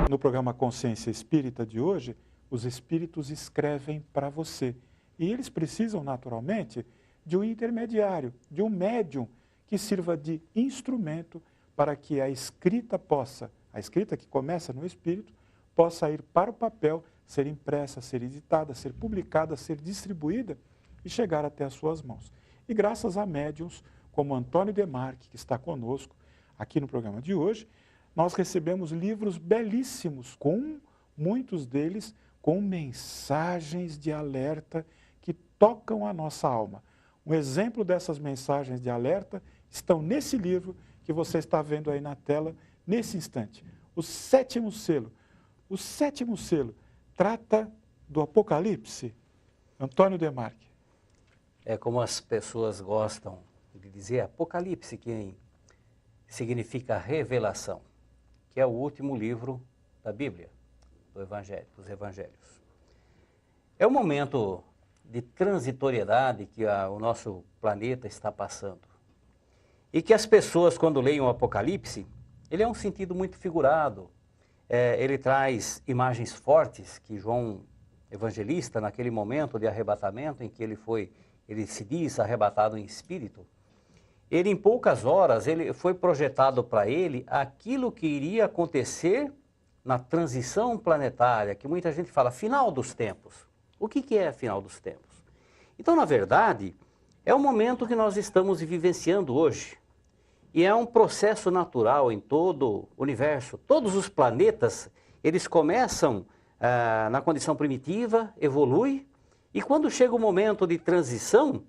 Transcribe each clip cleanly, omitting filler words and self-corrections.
No programa Consciência Espírita de hoje, os espíritos escrevem para você. E eles precisam, naturalmente, de um intermediário, de um médium que sirva de instrumento para que a escrita que começa no espírito, possa ir para o papel, ser impressa, ser editada, ser publicada, ser distribuída e chegar até as suas mãos. E graças a médiuns como Antônio Demarque, que está conosco aqui no programa de hoje, nós recebemos livros belíssimos, muitos deles com mensagens de alerta que tocam a nossa alma. Um exemplo dessas mensagens de alerta estão nesse livro que você está vendo aí na tela, nesse instante. O sétimo selo. O sétimo selo trata do Apocalipse. Antônio Demarque. É como as pessoas gostam de dizer, Apocalipse, que significa revelação, que é o último livro da Bíblia, dos Evangelhos. É um momento de transitoriedade que o nosso planeta está passando. E que as pessoas, quando leem o Apocalipse, ele é um sentido muito figurado. Ele traz imagens fortes que João Evangelista, naquele momento de arrebatamento em que ele se diz arrebatado em espírito, ele em poucas horas, ele foi projetado para ele aquilo que iria acontecer na transição planetária, que muita gente fala, final dos tempos. O que é final dos tempos? Então, na verdade, é o momento que nós estamos vivenciando hoje. E é um processo natural em todo o universo. Todos os planetas, eles começam na condição primitiva, evoluem, e quando chega o momento de transição,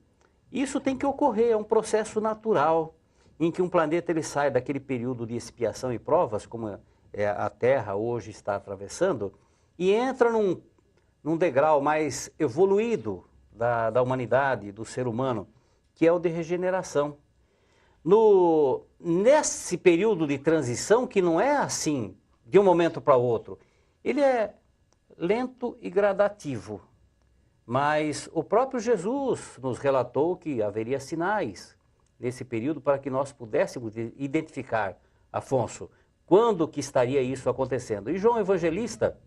isso tem que ocorrer, é um processo natural, em que um planeta ele sai daquele período de expiação e provas, como a Terra hoje está atravessando, e entra num degrau mais evoluído da humanidade, do ser humano, que é o de regeneração. Nesse período de transição, que não é assim, de um momento para outro, ele é lento e gradativo. Mas o próprio Jesus nos relatou que haveria sinais nesse período para que nós pudéssemos identificar, Afonso, quando que estaria isso acontecendo. E João Evangelista,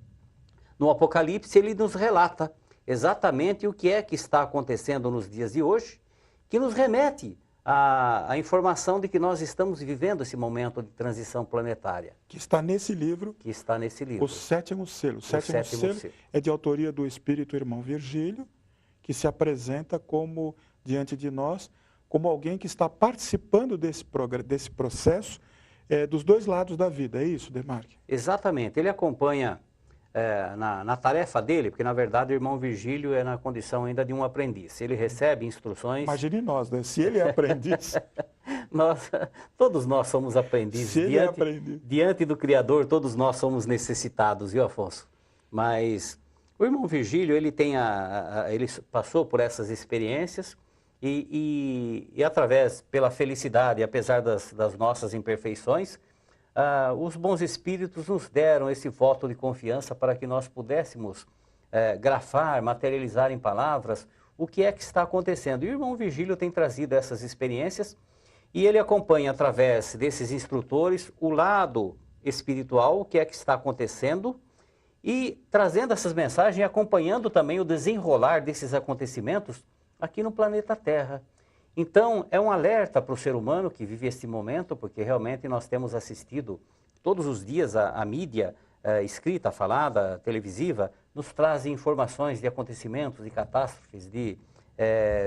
no Apocalipse, ele nos relata exatamente o que é que está acontecendo nos dias de hoje, que nos remete a informação de que nós estamos vivendo esse momento de transição planetária. Que está nesse livro. Que está nesse livro. O sétimo selo. O sétimo selo é de autoria do Espírito Irmão Virgílio, que se apresenta como, diante de nós, como alguém que está participando desse processo dos dois lados da vida. É isso, Demarque? Exatamente. Ele acompanha na tarefa dele, porque na verdade o irmão Virgílio é na condição ainda de um aprendiz. Ele recebe instruções... Imagine nós, né? Se ele é aprendiz... Todos nós somos aprendizes. Se ele é aprendiz. Diante do Criador, todos nós somos necessitados, viu, Afonso? Mas o irmão Virgílio, ele passou por essas experiências e através, pela felicidade, apesar das nossas imperfeições, os bons espíritos nos deram esse voto de confiança para que nós pudéssemos grafar, materializar em palavras o que é que está acontecendo. E o irmão Virgílio tem trazido essas experiências e ele acompanha através desses instrutores o lado espiritual, o que é que está acontecendo e trazendo essas mensagens e acompanhando também o desenrolar desses acontecimentos aqui no planeta Terra. Então, é um alerta para o ser humano que vive este momento, porque realmente nós temos assistido todos os dias a mídia escrita, falada, televisiva, nos traz informações de acontecimentos, de catástrofes, de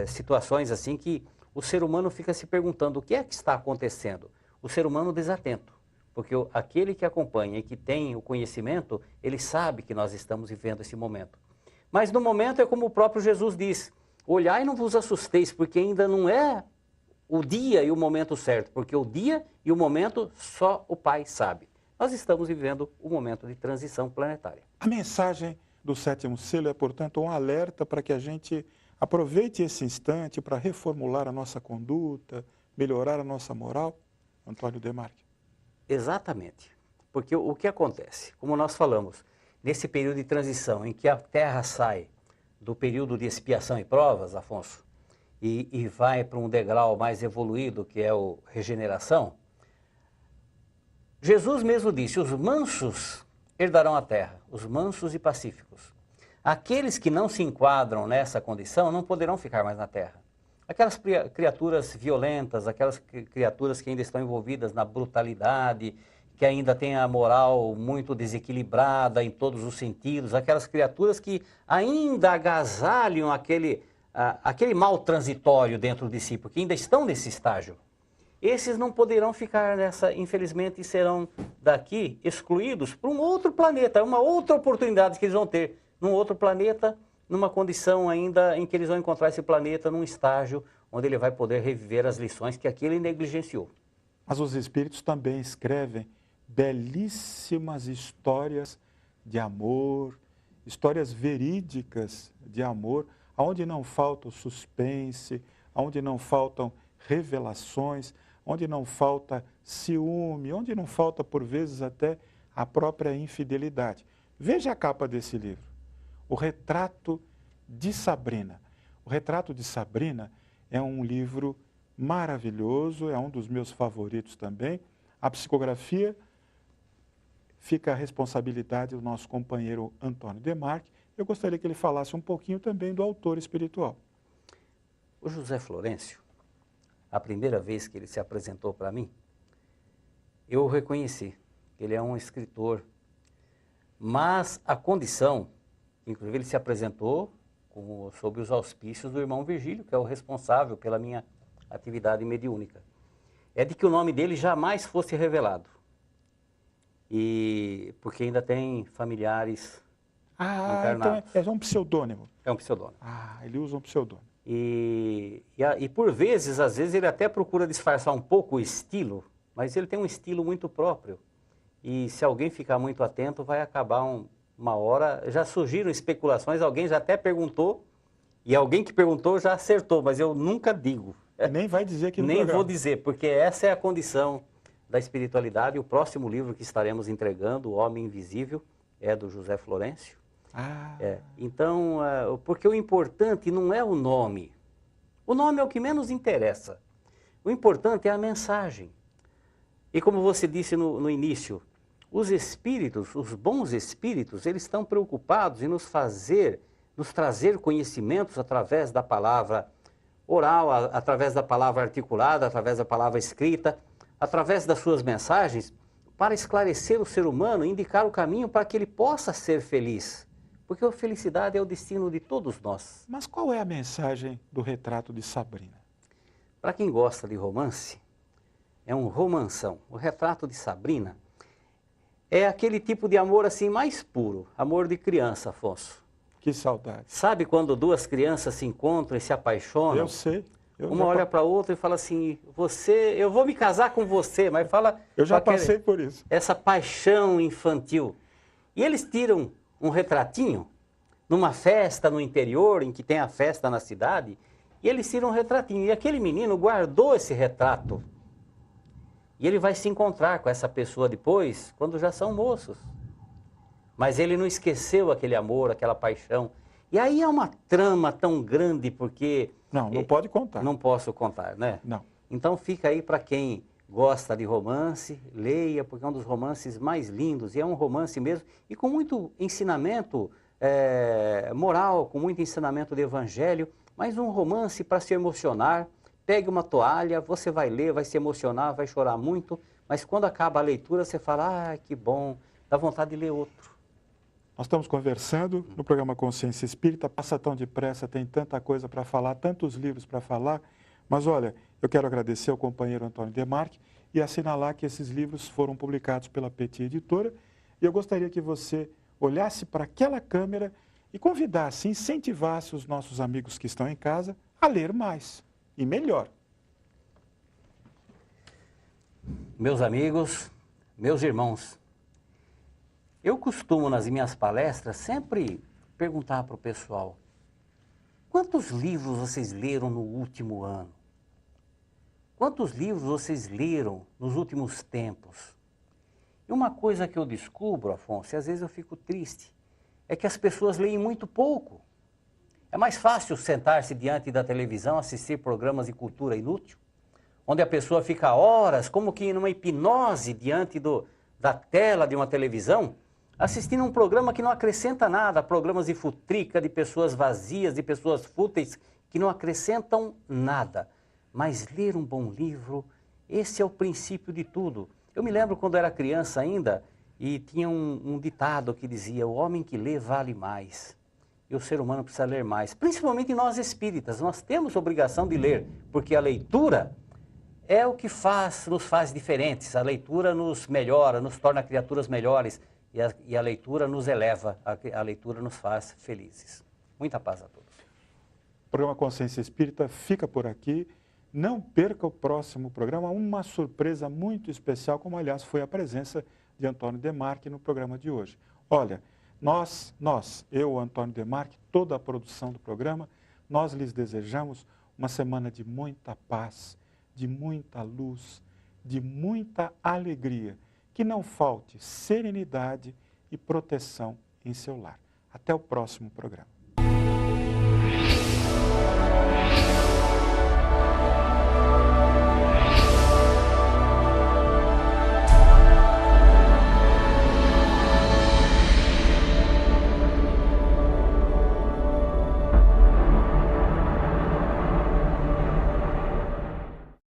situações assim que o ser humano fica se perguntando o que é que está acontecendo. O ser humano desatento, porque aquele que acompanha e que tem o conhecimento, ele sabe que nós estamos vivendo esse momento. Mas no momento é como o próprio Jesus diz, olhai e não vos assusteis, porque ainda não é o dia e o momento certo, porque o dia e o momento só o Pai sabe. Nós estamos vivendo um momento de transição planetária. A mensagem do sétimo selo é, portanto, um alerta para que a gente aproveite esse instante para reformular a nossa conduta, melhorar a nossa moral. Antônio Demarque. Exatamente, porque o que acontece? Como nós falamos, nesse período de transição em que a Terra sai do período de expiação e provas, Afonso, e vai para um degrau mais evoluído, que é o regeneração, Jesus mesmo disse, os mansos herdarão a terra, os mansos e pacíficos. Aqueles que não se enquadram nessa condição não poderão ficar mais na terra. Aquelas criaturas violentas, aquelas criaturas que ainda estão envolvidas na brutalidade, que ainda têm a moral muito desequilibrada em todos os sentidos, aquelas criaturas que ainda agasalham aquele mal transitório dentro de si, porque ainda estão nesse estágio. Esses não poderão ficar nessa, infelizmente, e serão daqui excluídos para um outro planeta, uma outra oportunidade que eles vão ter, num outro planeta, numa condição ainda em que eles vão encontrar esse planeta num estágio onde ele vai poder reviver as lições que aqui ele negligenciou. Mas os espíritos também escrevem belíssimas histórias de amor, histórias verídicas de amor, onde não falta o suspense, onde não faltam revelações, onde não falta ciúme, onde não falta, por vezes, até a própria infidelidade. Veja a capa desse livro, O Retrato de Sabrina. O Retrato de Sabrina é um livro maravilhoso, é um dos meus favoritos também. A psicografia fica a responsabilidade do nosso companheiro Antônio Demarque. Eu gostaria que ele falasse um pouquinho também do autor espiritual. O José Florencio, a primeira vez que ele se apresentou para mim, eu o reconheci. Ele é um escritor, mas a condição, inclusive ele se apresentou sob os auspícios do irmão Virgílio, que é o responsável pela minha atividade mediúnica, é de que o nome dele jamais fosse revelado. E porque ainda tem familiares encarnados. Então é um pseudônimo. É um pseudônimo. Ele usa um pseudônimo. E por vezes, às vezes, ele até procura disfarçar um pouco o estilo, mas ele tem um estilo muito próprio. E se alguém ficar muito atento, vai acabar uma hora. Já surgiram especulações, alguém já até perguntou, e alguém que perguntou já acertou, mas eu nunca digo. Nem vai dizer que no Nem programa. vou dizer, porque essa é a condição da espiritualidade. O próximo livro que estaremos entregando, O Homem Invisível, é do José Florencio. Então, porque o importante não é o nome. O nome é o que menos interessa. O importante é a mensagem. E como você disse no início, os espíritos, os bons espíritos, eles estão preocupados em nos trazer conhecimentos através da palavra oral, através da palavra articulada, através da palavra escrita, através das suas mensagens, para esclarecer o ser humano, indicar o caminho para que ele possa ser feliz. Porque a felicidade é o destino de todos nós. Mas qual é a mensagem do Retrato de Sabrina? Para quem gosta de romance, é um romanção. O Retrato de Sabrina é aquele tipo de amor assim mais puro, amor de criança, Afonso. Que saudade. Sabe quando duas crianças se encontram e se apaixonam? Eu sei. Uma olha para a outra e fala assim, eu vou me casar com você, mas fala... Eu já passei por isso. Essa paixão infantil. E eles tiram um retratinho numa festa no interior, em que tem a festa na cidade, e eles tiram um retratinho. E aquele menino guardou esse retrato. E ele vai se encontrar com essa pessoa depois, quando já são moços. Mas ele não esqueceu aquele amor, aquela paixão. E aí é uma trama tão grande, porque... Não pode contar. Não posso contar, né? Não. Então fica aí para quem gosta de romance, leia, porque é um dos romances mais lindos, e é um romance mesmo, e com muito ensinamento moral, com muito ensinamento de evangelho, mas um romance para se emocionar. Pegue uma toalha, você vai ler, vai se emocionar, vai chorar muito, mas quando acaba a leitura você fala, que bom, dá vontade de ler outro. Nós estamos conversando no programa Consciência Espírita, passa tão depressa, tem tanta coisa para falar, tantos livros para falar, mas olha, eu quero agradecer ao companheiro Antônio Demarque e assinalar que esses livros foram publicados pela Petit Editora, e eu gostaria que você olhasse para aquela câmera e convidasse, incentivasse os nossos amigos que estão em casa a ler mais e melhor. Meus amigos, meus irmãos, eu costumo nas minhas palestras sempre perguntar para o pessoal, quantos livros vocês leram no último ano? Quantos livros vocês leram nos últimos tempos? E uma coisa que eu descubro, Afonso, e às vezes eu fico triste, é que as pessoas leem muito pouco. É mais fácil sentar-se diante da televisão, assistir programas de cultura inútil, onde a pessoa fica horas, como que numa hipnose, diante da tela de uma televisão, assistindo a um programa que não acrescenta nada, programas de futrica, de pessoas vazias, de pessoas fúteis, que não acrescentam nada. Mas ler um bom livro, esse é o princípio de tudo. Eu me lembro quando era criança ainda, e tinha um ditado que dizia: o homem que lê vale mais. E o ser humano precisa ler mais. Principalmente nós espíritas, nós temos obrigação de ler, porque a leitura é o que nos faz diferentes. A leitura nos melhora, nos torna criaturas melhores, e a leitura nos eleva, a leitura nos faz felizes. Muita paz a todos. O programa Consciência Espírita fica por aqui. Não perca o próximo programa, uma surpresa muito especial, como aliás foi a presença de Antônio Demarque no programa de hoje. Olha, eu, Antônio Demarque, toda a produção do programa, nós lhes desejamos uma semana de muita paz, de muita luz, de muita alegria, que não falte serenidade e proteção em seu lar. Até o próximo programa.